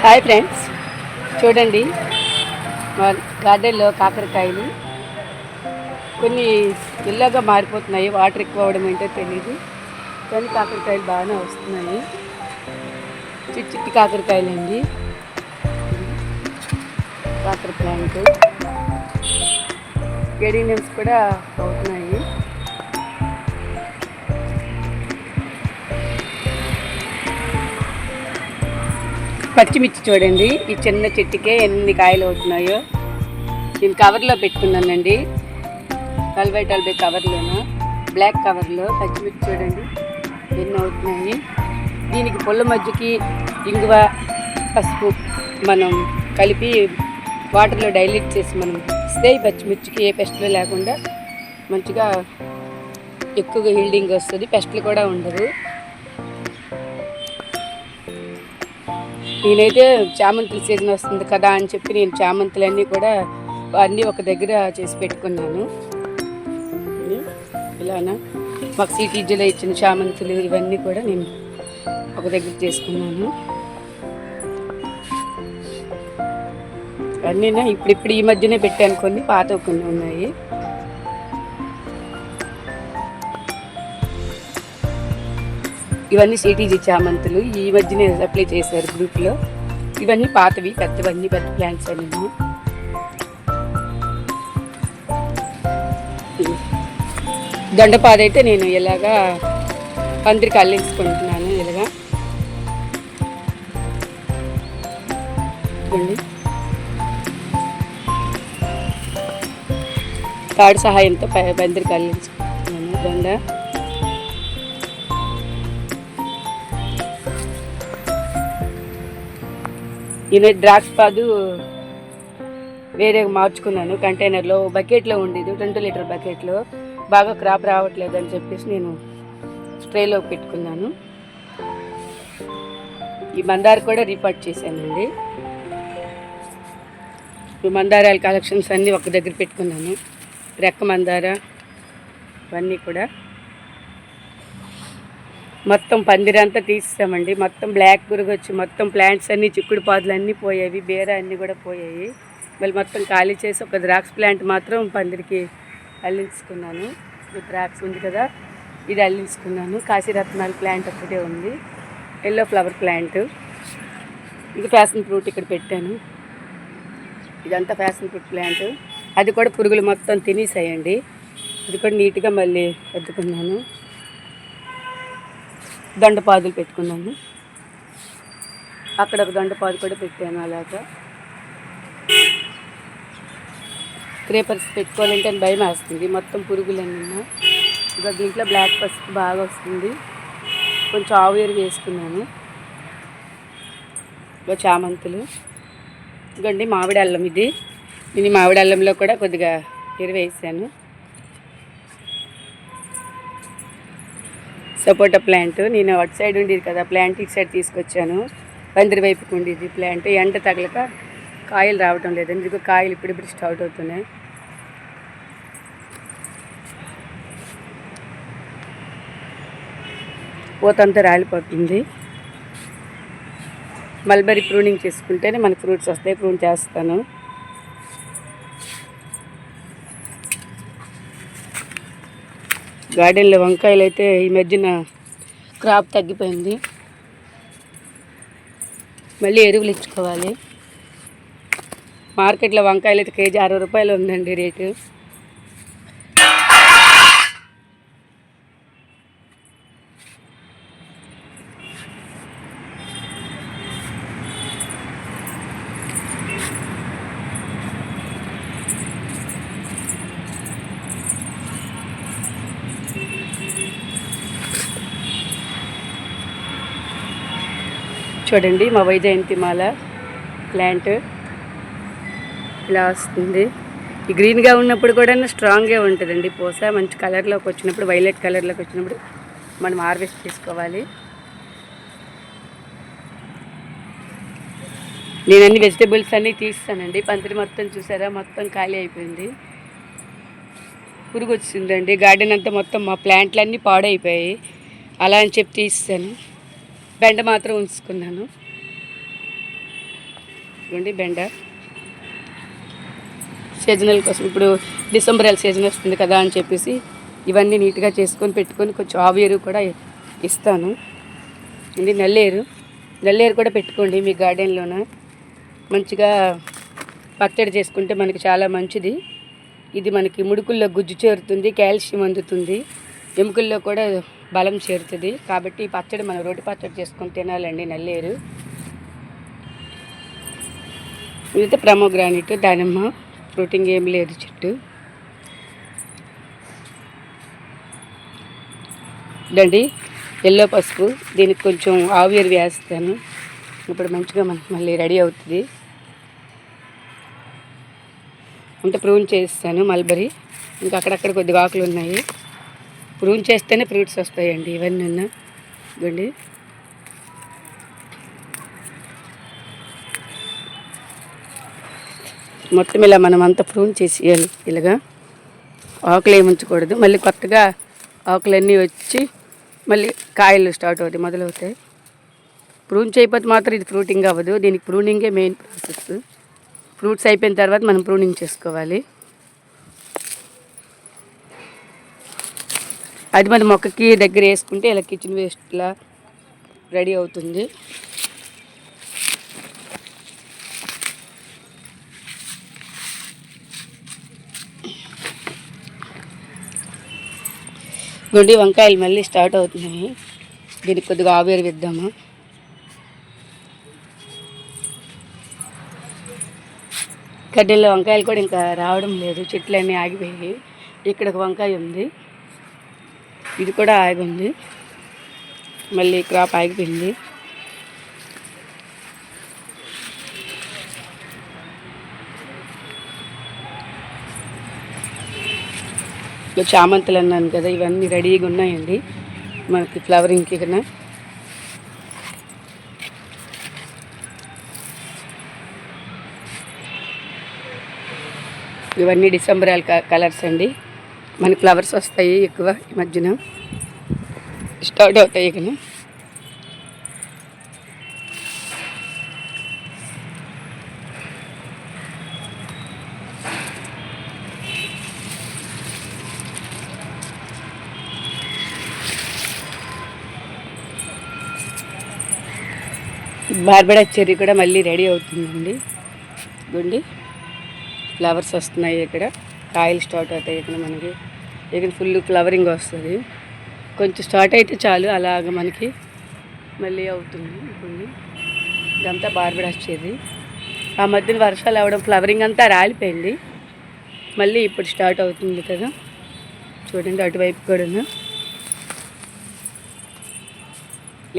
Hi friends, చూడండి మా గార్డెన్లో కాకరకాయలు కొన్ని ఎల్లోగా మారిపోతున్నాయి. వాటర్ ఎక్కువ అవ్వడం ఏంటో తెలియదు, కానీ కాకరకాయలు బాగానే వస్తున్నాయి. చిట్టి చిట్టి కాకరకాయలు అండి. కాకర ప్లాంట్ గెడీనియమ్స్ కూడా అవుతున్నాయి. పచ్చిమిర్చి చూడండి, ఈ చిన్న చెట్టుకే ఎన్ని కాయలు అవుతున్నాయో. నేను కవర్లో పెట్టుకున్నానండి, 40 కవర్లోను, బ్లాక్ కవర్లో పచ్చిమిర్చి చూడండి ఎన్ని అవుతున్నాయి. దీనికి పుల్ల మజ్జికి ఇంగువ పసుపు మనం కలిపి వాటర్లో డైల్యూట్ చేసి మనం ఇస్తే ఈ పచ్చిమిర్చికి ఏ పెస్ట్లు లేకుండా మంచిగా ఎక్కువగా హీల్డింగ్ వస్తుంది, పెస్ట్లు కూడా ఉండదు. నేనైతే చామంతుల సీజన్ వస్తుంది కదా అని చెప్పి నేను చామంతులన్నీ కూడా అన్నీ ఒక దగ్గర చేసి పెట్టుకున్నాను. ఇలానా మాకు సిటీజీలో ఇచ్చిన చామంతులు ఇవన్నీ కూడా నేను ఒక దగ్గర చేసుకున్నాను. అన్నీనా ఇప్పుడు ఈ మధ్యనే పెట్టాను, కొన్ని పాత కొన్ని ఉన్నాయి. ఇవన్నీ సిటీజీ చామంతులు ఈ మధ్యనే అప్లై చేశారు గ్రూప్లో. ఇవన్నీ పాతవి, పెద్దవన్నీ పెద్ద ప్లాంట్స్ అని. దొండపాదైతే నేను ఇలాగా పందిరికి అల్లించుకుంటున్నాను. ఇలాగా తాడు సహాయంతో పందిరికి అల్లించుకుంటున్నాను దొండ. నేను ద్రాక్ష పాదు వేరే మార్చుకున్నాను కంటైనర్లో, బకెట్లో ఉండేది 20 లీటర్ బకెట్లో. బాగా క్రాప్ రావట్లేదు అని చెప్పేసి నేను స్ట్రేలో పెట్టుకున్నాను. ఈ మందార కూడా రీపాట్ చేశానండి. ఈ మందారాల కలెక్షన్స్ అన్నీ ఒక దగ్గర పెట్టుకున్నాను. రెక్క మందార ఇవన్నీ కూడా మొత్తం పందిరంతా తీసేసామండి. మొత్తం బ్లాక్ గురుగు వచ్చి మొత్తం ప్లాంట్స్ అన్నీ, చిక్కుడు పాదులు అన్నీ పోయాయి, బీర అన్నీ కూడా పోయాయి. మళ్ళీ మొత్తం ఖాళీ చేసి ఒక ద్రాక్ష ప్లాంట్ మాత్రం పందిరికి అల్లించుకున్నాను. ద్రాక్ష ఉంది కదా, ఇది అల్లించుకున్నాను. కాశీరత్నాల ప్లాంట్ ఒకటే ఉంది, ఎల్లో ఫ్లవర్ ప్లాంట్. ఇది ఫ్యాషన్ ఫ్రూట్ ఇక్కడ పెట్టాను. ఇదంతా ఫ్యాషన్ ఫ్రూట్ ప్లాంట్. అది కూడా పురుగులు మొత్తం తినేసాయండి. ఇది కూడా నీట్గా మళ్ళీ పెట్టుకున్నాను. దొండపాదులు పెట్టుకున్నాను, అక్కడ ఒక దొండపాదు కూడా పెట్టాను. అలాగా క్రేపర్స్ పెట్టుకోవాలంటే భయం వేస్తుంది, మొత్తం పురుగులన్నీ. ఇంకా దీంట్లో బ్లాక్ పసుపు బాగా వస్తుంది. కొంచెం ఆవు ఎరువు వేసుకున్నాను. ఇంకా చామంతులు, ఇదిగోండి మామిడి అల్లం. ఇది నేను మామిడి అల్లంలో కూడా కొద్దిగా ఎరువు వేసాను. సపోటా ప్లాంట్ నేను అటు సైడ్ ఉండేది కదా ప్లాంట్, ఇటు సైడ్ తీసుకొచ్చాను. పందిరి వైపుకు ఉండేది ప్లాంట్. ఎండ తగలక కాయలు రావటం లేదండి. ఇదిగో కాయలు ఇప్పుడు స్టార్ట్ అవుతున్నాయి. పూతంతా రాలిపోతుంది. మల్బరీ ప్రూనింగ్ చేసుకుంటేనే మనకు ఫ్రూట్స్ వస్తాయి. ప్రూన్ చేస్తాను. గార్డెన్లో వంకాయలు అయితే ఈ మధ్యన క్రాప్ తగ్గిపోయింది. మళ్ళీ ఎరువులు ఇచ్చుకోవాలి. మార్కెట్లో వంకాయలు అయితే కేజీ 60 రూపాయలు ఉందండి రేటు. చూడండి మా వైజయంతి మాల ప్లాంట్ ఇలా వస్తుంది. ఈ గ్రీన్గా ఉన్నప్పుడు కూడా స్ట్రాంగ్గా ఉంటుందండి. పూస మంచి కలర్లోకి వచ్చినప్పుడు, వైలెట్ కలర్లోకి వచ్చినప్పుడు మనం హార్వెస్ట్ చేసుకోవాలి. నేను అన్ని వెజిటేబుల్స్ అన్నీ తీస్తానండి. పందిరి మొత్తం చూసారా, మొత్తం ఖాళీ అయిపోయింది. పురుగు వచ్చిందండి. గార్డెన్ అంతా మొత్తం మా ప్లాంట్లన్నీ పాడైపోయాయి. అలా అని చెప్పి తీస్తాను. బెండ మాత్రం ఉంచుకున్నాను. ఇవ్వండి బెండ. సీజనల్ కోసం ఇప్పుడు డిసెంబర్ సీజన్ వస్తుంది కదా అని చెప్పేసి ఇవన్నీ నీట్గా చేసుకొని పెట్టుకొని కొంచెం ఆవు ఎరువు కూడా ఇస్తాను. ఇది నల్లేరు కూడా పెట్టుకోండి మీ గార్డెన్లోన. మంచిగా పచ్చడి చేసుకుంటే మనకి చాలా మంచిది. ఇది మనకి ముడుకుల్లో గుజ్జు చేరుతుంది, కాల్షియం అందుతుంది, ఎముకల్లో కూడా బలం చేరుతుంది. కాబట్టి ఈ పచ్చడి మనం రోటి పచ్చడి చేసుకొని తినాలండి. నల్లేరు, ఇదైతే ప్రమోగ్రానిట్, దానిమ్మ, ఫ్రూటింగ్ ఏం లేదు చెట్టు. ఇదండి ఎల్లో పసుపు, దీనికి కొంచెం ఆవిరి వేస్తాను. ఇప్పుడు మంచిగా మనకి మళ్ళీ రెడీ అవుతుంది. అంటే ప్రూన్ చేస్తాను మల్బరీ. ఇంకా అక్కడక్కడ కొద్దిగా ఆకులు ఉన్నాయి. ప్రూన్ చేస్తేనే ఫ్రూట్స్ వస్తాయండి ఇవన్నీ. ఇవ్వండి మొత్తం ఇలా మనం అంతా ప్రూన్ చేసేయాలి. ఇలాగా ఆకులు ఏమి ఉంచకూడదు. మళ్ళీ కొత్తగా ఆకులన్నీ వచ్చి మళ్ళీ కాయలు స్టార్ట్ అవుతాయి, మొదలవుతాయి. ప్రూన్ చేయకపోతే మాత్రం ఇది ఫ్రూటింగ్ అవ్వదు. దీనికి ప్రూనింగే మెయిన్ ప్రాసెస్. ఫ్రూట్స్ అయిపోయిన తర్వాత మనం ప్రూనింగ్ చేసుకోవాలి. అది మన మొక్కకి దగ్గర వేసుకుంటే ఇలా కిచెన్ వేస్ట్లా రెడీ అవుతుంది. గుండి వంకాయలు మళ్ళీ స్టార్ట్ అవుతున్నాయి. దీనికి కొద్దిగా ఆవిరి వేద్దాము. గడ్డల్లో వంకాయలు కూడా ఇంకా రావడం లేదు, చెట్లన్నీ ఆగిపోయాయి. ఇక్కడ ఒక వంకాయ ఉంది, ఇది కూడా ఆగింది, మళ్ళీ క్రాప్ ఆగిపోయింది. చామంతులు అన్నాను కదా, ఇవన్నీ రెడీగా ఉన్నాయండి మనకి ఫ్లవరింగ్కి కన్నా. ఇవన్నీ డిసెంబర్ కలర్స్ అండి. మనకి ఫ్లవర్స్ వస్తాయి ఎక్కువ ఈ మధ్యన, స్టార్ట్ అవుతాయి కదా. బార్బడా చెర్రీ కూడా మళ్ళీ రెడీ అవుతుందండి. గుండి ఫ్లవర్స్ వస్తున్నాయి, ఇక్కడ కాయలు స్టార్ట్ అవుతాయి. ఇక్కడ మనకి ఇక్కడ ఫుల్ ఫ్లవరింగ్ వస్తుంది. కొంచెం స్టార్ట్ అయితే చాలు, అలాగ మనకి మళ్ళీ అవుతుంది. గుండి ఇదంతా బార్బడా చెర్రీ. ఆ మధ్యన వర్షాలు అవడం ఫ్లవరింగ్ అంతా రాలిపోయింది, మళ్ళీ ఇప్పుడు స్టార్ట్ అవుతుంది కదా. చూడండి అటువైపు కూడా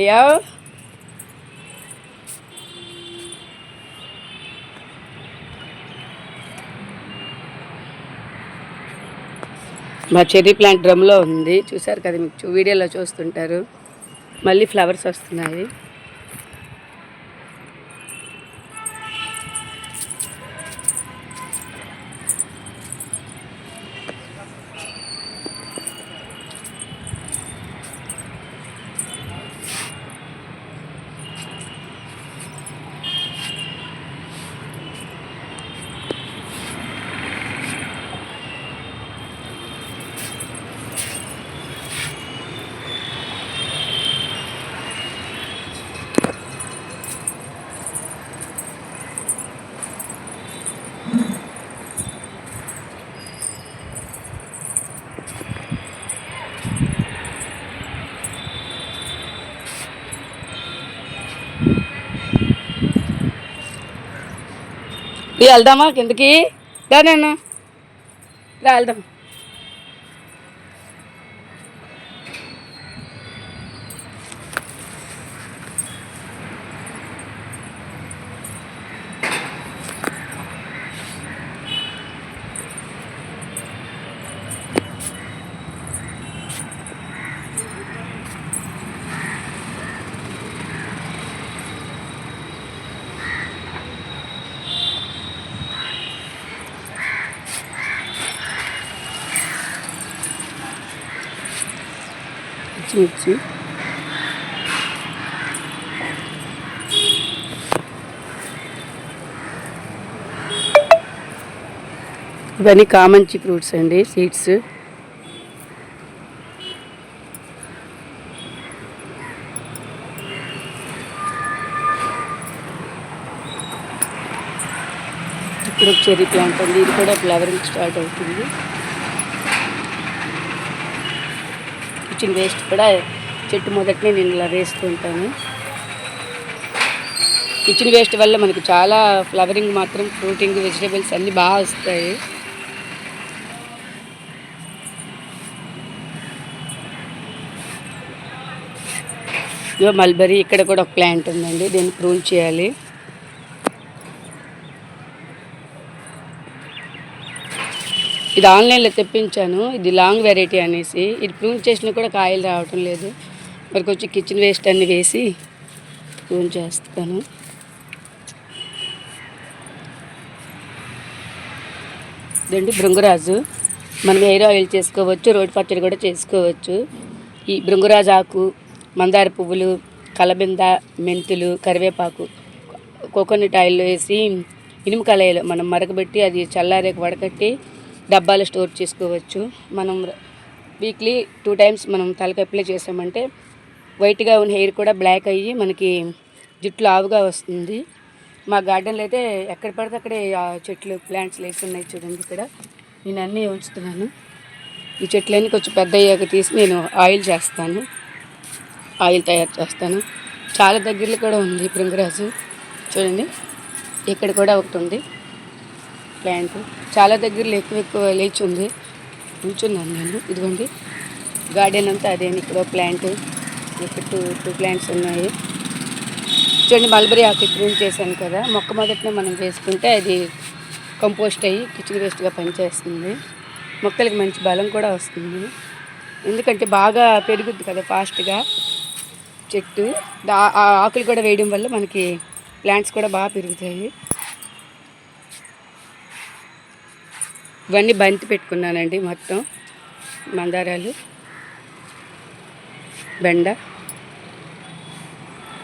లేయా. మా చెర్రీ ప్లాంట్ డ్రమ్లో ఉంది, చూసారు కదా, మీకు వీడియోలో చూస్తుంటారు. మళ్ళీ ఫ్లవర్స్ వస్తున్నాయి. వెళ్దామా కిందకి? దానన్నా వెళ్దాం. పచ్చిమిర్చి, ఇవన్నీ కామంచి ఫ్రూట్స్ అండి, సీడ్స్. ఇప్పుడు చెర్రీ ప్లాంట్ ఉంది, ఇది కూడా ఫ్లవరింగ్ స్టార్ట్ అవుతుంది. కిచెన్ వేస్ట్ కూడా చెట్టు మొదటినే నేను ఇలా వేస్తూ ఉంటాను. కిచెన్ వేస్ట్ వల్ల మనకు చాలా ఫ్లవరింగ్ మాత్రం, ఫ్రూటింగ్, వెజిటేబుల్స్ అన్నీ బాగా వస్తాయి. ఇదో మల్బరీ, ఇక్కడ కూడా ఒక ప్లాంట్ ఉందండి, దీన్ని ప్రూన్ చేయాలి. ఇది ఆన్లైన్లో తెప్పించాను, ఇది లాంగ్ వెరైటీ అనేసి. ఇది ప్రూన్ చేసినా కూడా కాయలు రావటం లేదు. మరి కొంచెం కిచెన్ వేస్ట్ అన్ని వేసి ప్రూన్ చేస్తాను. ఇదండి భృంగరాజు, మనం హెయిర్ ఆయిల్ చేసుకోవచ్చు, రోటి పచ్చడి కూడా చేసుకోవచ్చు. ఈ భృంగరాజు ఆకు, మందార పువ్వులు, కలబింద, మెంతులు, కరివేపాకు కోకోనట్ ఆయిల్లో వేసి ఇనుము కళాయిలో మనం మరగబెట్టి అది చల్లారేకి వడకట్టి డబ్బాలో స్టోర్ చేసుకోవచ్చు. మనం వీక్లీ 2 times మనం తలకి అప్లై చేసామంటే వైట్గా ఉన్న హెయిర్ కూడా బ్లాక్ అయ్యి మనకి జుట్టు లావుగా వస్తుంది. మా గార్డెన్లో అయితే ఎక్కడ పడితే అక్కడే చెట్లు, ప్లాంట్స్ వేసి ఉన్నాయి చూడండి. ఇక్కడ నేను అన్నీ ఉంచుతున్నాను. ఈ చెట్లన్నీ కొంచెం పెద్ద అయ్యాక తీసి నేను ఆయిల్ చేస్తాను, ఆయిల్ తయారు చేస్తాను. చాలా దగ్గరలో కూడా ఉంది భృంగరాజు చూడండి. ఇక్కడ కూడా ఒకటి ఉంది ప్లాంట్, చాలా దగ్గరలో ఎక్కువ లేచి ఉంది, ఉంచున్నాను నేను. ఇదిగోండి గార్డెన్ అంతా అదే. ఇక్కడ ప్లాంట్, ఇక్కడ టూ ప్లాంట్స్ ఉన్నాయి చూడండి. మల్బరీ ఆకు ప్రూన్ చేశాను కదా, మొక్క మొదటినే మనం వేసుకుంటే అది కంపోస్ట్ అయ్యి కిచెన్ వేస్ట్గా పనిచేస్తుంది. మొక్కలకి మంచి బలం కూడా వస్తుంది, ఎందుకంటే బాగా పెరుగుద్ది కదా ఫాస్ట్గా చెట్టు. ఆ ఆకులు కూడా వేయడం వల్ల మనకి ప్లాంట్స్ కూడా బాగా పెరుగుతాయి. ఇవన్నీ బంతి పెట్టుకున్నానండి, మొత్తం మందారాలు, బెండ.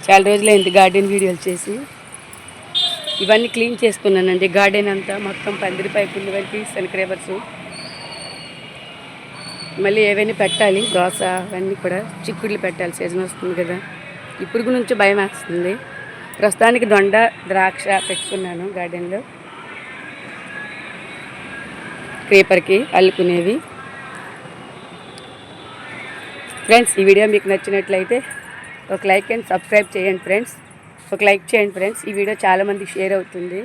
చాలా రోజులైంది గార్డెన్ వీడియోలు చేసి. ఇవన్నీ క్లీన్ చేసుకున్నానండి, గార్డెన్ అంతా మొత్తం పందిరి పైపులు ఇవన్నీ తీస్తాను, క్రేబర్స్. మళ్ళీ ఏవైనా పెట్టాలి, దోస అవన్నీ కూడా, చిక్కుడులు పెట్టాలి, సీజన్ వస్తుంది కదా. ఈ పురుగు నుంచి భయం వేస్తుంది. ప్రస్తుతానికి దొండ, ద్రాక్ష పెట్టుకున్నాను గార్డెన్లో, క్రేపర్కి అల్లుకునేవి. ఫ్రెండ్స్, ఈ వీడియో మీకు నచ్చినట్లయితే ఒక లైక్ అండ్ సబ్స్క్రైబ్ చేయండి ఫ్రెండ్స్. ఒక లైక్ చేయండి ఫ్రెండ్స్. ఈ వీడియో చాలామందికి షేర్ అవుతుంది.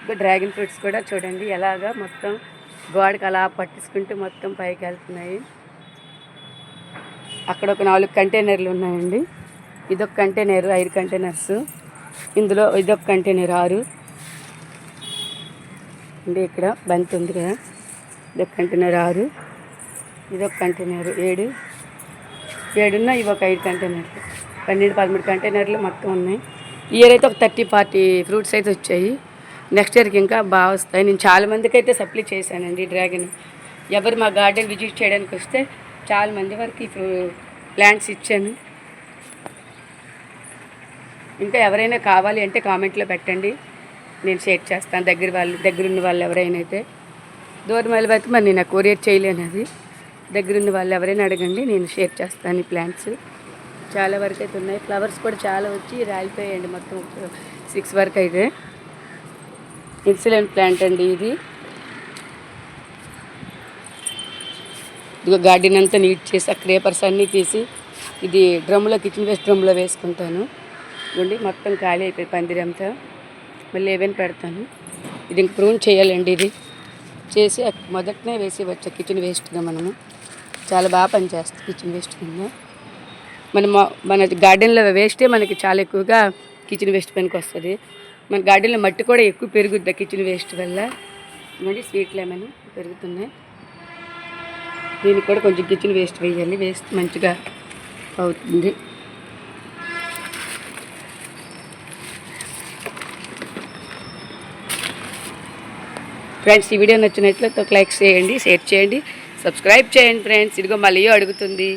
ఇంకా డ్రాగన్ ఫ్రూట్స్ కూడా చూడండి ఎలాగా మొత్తం గోడకి అలా పట్టించుకుంటూ మొత్తం పైకి వెళ్తున్నాయి. అక్కడ ఒక 4 కంటైనర్లు ఉన్నాయండి. ఇదొక కంటైనర్, 5 కంటైనర్స్. ఇందులో ఇదొక కంటైనర్ 6 అండి. ఇక్కడ బంతి ఉంది కదా, ఇదొక కంటైనర్ 6, ఇదొక కంటైనర్ 7 ఉన్నాయి. ఇవి ఒక 5 కంటైనర్లు, 12-13 కంటైనర్లు మొత్తం ఉన్నాయి. ఈ ఇయర్ అయితే ఒక 30-40 ఫ్రూట్స్ అయితే వచ్చాయి. నెక్స్ట్ ఇయర్కి ఇంకా బాగా వస్తాయి. నేను చాలామందికి అయితే సప్లై చేశానండి డ్రాగన్. ఎవరు మా గార్డెన్ విజిట్ చేయడానికి వస్తే చాలామంది వరకు ఇప్పుడు ప్లాంట్స్ ఇచ్చాను. ఇంకా ఎవరైనా కావాలి అంటే కామెంట్లో పెట్టండి, నేను షేర్ చేస్తాను. దగ్గరున్న వాళ్ళు ఎవరైనా అయితే. దూరం వెళ్ళిపోతే మరి నేను కొరియర్ చేయలేను, అది దగ్గరున్న వాళ్ళు ఎవరైనా అడగండి, నేను షేర్ చేస్తాను. ఈ ప్లాంట్స్ చాలా వరకు అయితే ఉన్నాయి. ఫ్లవర్స్ కూడా చాలా వచ్చి రాలిపోయాయండి, మొత్తం 6 వరకు అయితే. ఎక్సలెంట్ ప్లాంట్ అండి ఇది. ఇదిగో గార్డెన్ అంతా నీట్ చేసి ఆ క్రేపర్స్ అన్నీ తీసి ఇది డ్రమ్లో, కిచెన్ వేస్ట్ డ్రమ్లో వేసుకుంటాను. ఇవ్వండి మొత్తం ఖాళీ అయిపోయి పందిరంతా. మళ్ళీ ఏవైనా పెడతాను. ఇది ఇంక ప్రూన్ చేయాలండి. ఇది చేసి మొదటనే వేసి వచ్చా కిచెన్ వేస్ట్గా. మనము చాలా బాగా పనిచేస్తుంది కిచెన్ వేస్ట్ కింద. మన గార్డెన్లో వేస్టే మనకి చాలా ఎక్కువగా కిచెన్ వేస్ట్ పనికి వస్తుంది. మన గార్డెన్లో మట్టి కూడా ఎక్కువ పెరుగుద్ది కిచెన్ వేస్ట్ వల్ల. మరి స్వీట్ లెమన్ పెరుగుతున్నాయి. దీనికి కూడా కొంచెం కిచెన్ వేస్ట్ వేయాలి, వేస్ట్ మంచిగా అవుతుంది. ఫ్రెండ్స్, ఈ వీడియో నచ్చినట్లయితే ఒక లైక్ చేయండి, షేర్ చేయండి, సబ్స్క్రైబ్ చేయండి ఫ్రెండ్స్. ఇదిగో మళ్ళీ అడుగుతుంది.